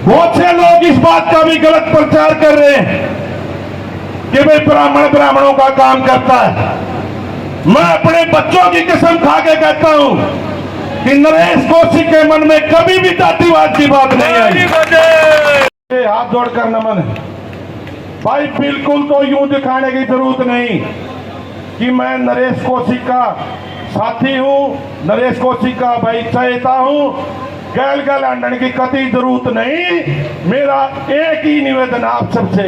बहुत से लोग इस बात का भी गलत प्रचार कर रहे हैं कि भाई ब्राह्मण ब्राह्मणों का काम करता है। मैं अपने बच्चों की कसम खा के कहता हूं कि नरेश कौशिक के मन में कभी भी जातिवाद की बात नहीं आई। हाथ जोड़कर नमन है भाई, बिल्कुल तो यूं दिखाने की जरूरत नहीं कि मैं नरेश कौशिक का साथी हूं, नरेश कौशिक का भाई चहेता हूं। गैल गैल अंडन की कतई जरूरत नहीं। मेरा एक ही निवेदन आप सबसे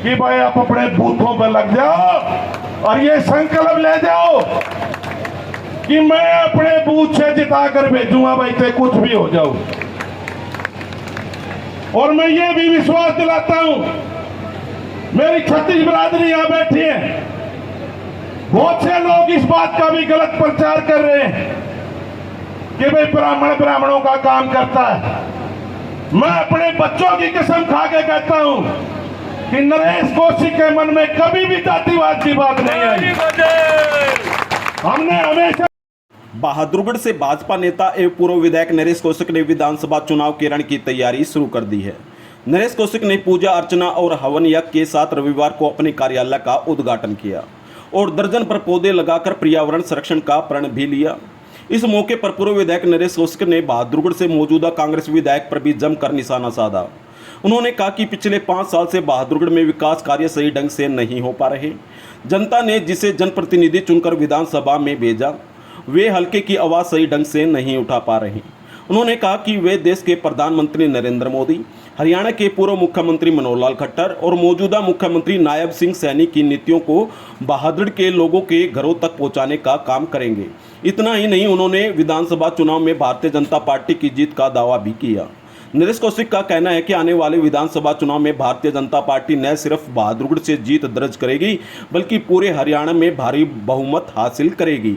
कि भाई आप अपने बूथों पर लग जाओ और ये संकल्प ले जाओ कि मैं अपने बूथ से जिताकर भेजूंगा भाई, चाहे कुछ भी हो जाओ। और मैं ये भी विश्वास दिलाता हूं, मेरी 36 बिरादरी यहां बैठी है। बहुत से लोग इस बात का भी गलत प्रचार कर रहे हैं कि भाई ब्राह्मण ब्राह्मणों का काम करता है। मैं अपने बच्चों की कसम खा के कहता हूं कि नरेश कौशिक के मन में कभी भी जातिवाद की बात नहीं आई। हमने हमेशा बहादुरगढ़ से भाजपा नेता एवं पूर्व विधायक नरेश कौशिक ने विधानसभा चुनाव के रण की तैयारी शुरू कर दी है। नरेश कौशिक ने पूजा अर्चना और हवन यज्ञ के साथ रविवार को अपने कार्यालय का उद्घाटन किया और दर्जन पर पौधे लगाकर पर्यावरण संरक्षण का प्रण भी लिया। इस मौके पर पूर्व विधायक नरेश कौशिक ने बहादुरगढ़ से मौजूदा कांग्रेस विधायक पर भी जमकर निशाना साधा। उन्होंने कहा कि पिछले 5 साल से बहादुरगढ़ में विकास कार्य सही ढंग से नहीं हो पा रहे। जनता ने जिसे जनप्रतिनिधि चुनकर विधानसभा में भेजा, वे हल्के की आवाज़ सही ढंग से नहीं उठा पा रहे। उन्होंने कहा कि वे देश के प्रधानमंत्री नरेंद्र मोदी, हरियाणा के पूर्व मुख्यमंत्री मनोहर लाल खट्टर और मौजूदा मुख्यमंत्री नायब सिंह सैनी की नीतियों को बहादुरगढ़ के लोगों के घरों तक पहुंचाने का काम करेंगे। इतना ही नहीं, उन्होंने विधानसभा चुनाव में भारतीय जनता पार्टी की जीत का दावा भी किया। नरेश कौशिक का कहना है कि आने वाले विधानसभा चुनाव में भारतीय जनता पार्टी न सिर्फ बहादुरगढ़ से जीत दर्ज करेगी बल्कि पूरे हरियाणा में भारी बहुमत हासिल करेगी।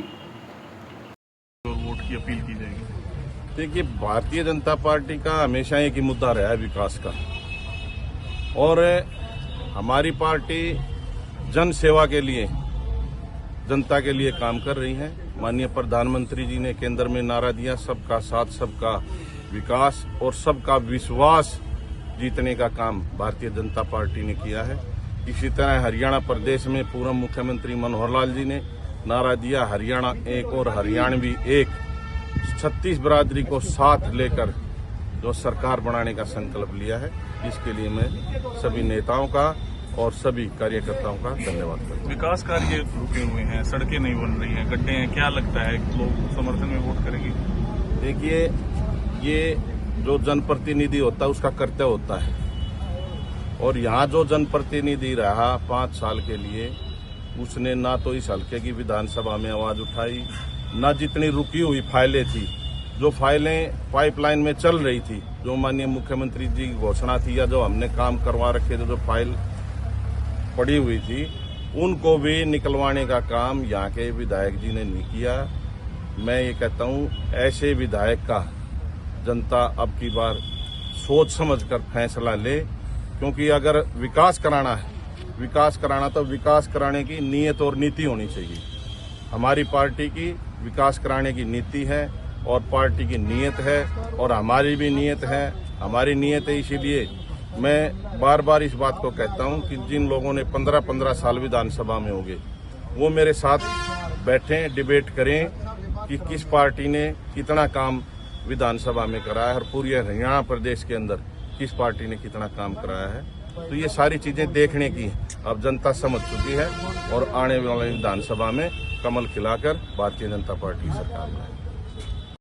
वोट की अपील की जाएगी। देखिए, भारतीय जनता पार्टी का हमेशा एक ही मुद्दा रहा है विकास का, और हमारी पार्टी जन सेवा के लिए, जनता के लिए काम कर रही है। माननीय प्रधानमंत्री जी ने केंद्र में नारा दिया, सबका साथ सबका विकास और सबका विश्वास जीतने का काम भारतीय जनता पार्टी ने किया है। इसी तरह हरियाणा प्रदेश में पूर्व मुख्यमंत्री मनोहर लाल जी ने नारा दिया, हरियाणा एक और हरियाणवी एक। 36 बिरादरी को साथ लेकर जो सरकार बनाने का संकल्प लिया है, इसके लिए मैं सभी नेताओं का और सभी कार्यकर्ताओं का धन्यवाद करता हूं। विकास कार्य रुके हुए हैं, सड़कें नहीं बन रही हैं, गड्ढे हैं, क्या लगता है लोग समर्थन में वोट करेंगे? देखिए, ये जो जनप्रतिनिधि होता है उसका कर्तव्य होता है, और यहाँ जो जनप्रतिनिधि रहा 5 साल के लिए, उसने ना तो इस हल्के की विधानसभा में आवाज उठाई, ना जितनी रुकी हुई फाइलें थी, जो फाइलें पाइपलाइन में चल रही थी, जो माननीय मुख्यमंत्री जी की घोषणा थी या जो हमने काम करवा रखे थे, जो फाइल पड़ी हुई थी, उनको भी निकलवाने का काम यहाँ के विधायक जी ने नहीं किया। मैं ये कहता हूँ, ऐसे विधायक का जनता अब की बार सोच समझकर फैसला ले, क्योंकि अगर विकास कराना तो विकास कराने की नीयत और नीति होनी चाहिए। हमारी पार्टी की विकास कराने की नीति है और पार्टी की नीयत है, और हमारी भी नीयत है। हमारी नीयत है, इसीलिए मैं बार बार इस बात को कहता हूं कि जिन लोगों ने 15-15 साल विधानसभा में हो गए, वो मेरे साथ बैठें, डिबेट करें कि किस पार्टी ने कितना काम विधानसभा में कराया है और पूरे हरियाणा प्रदेश के अंदर किस पार्टी ने कितना काम कराया है। तो ये सारी चीजें देखने की अब जनता समझ चुकी है, और आने वाले विधानसभा में कमल खिलाकर भारतीय जनता पार्टी की सरकार में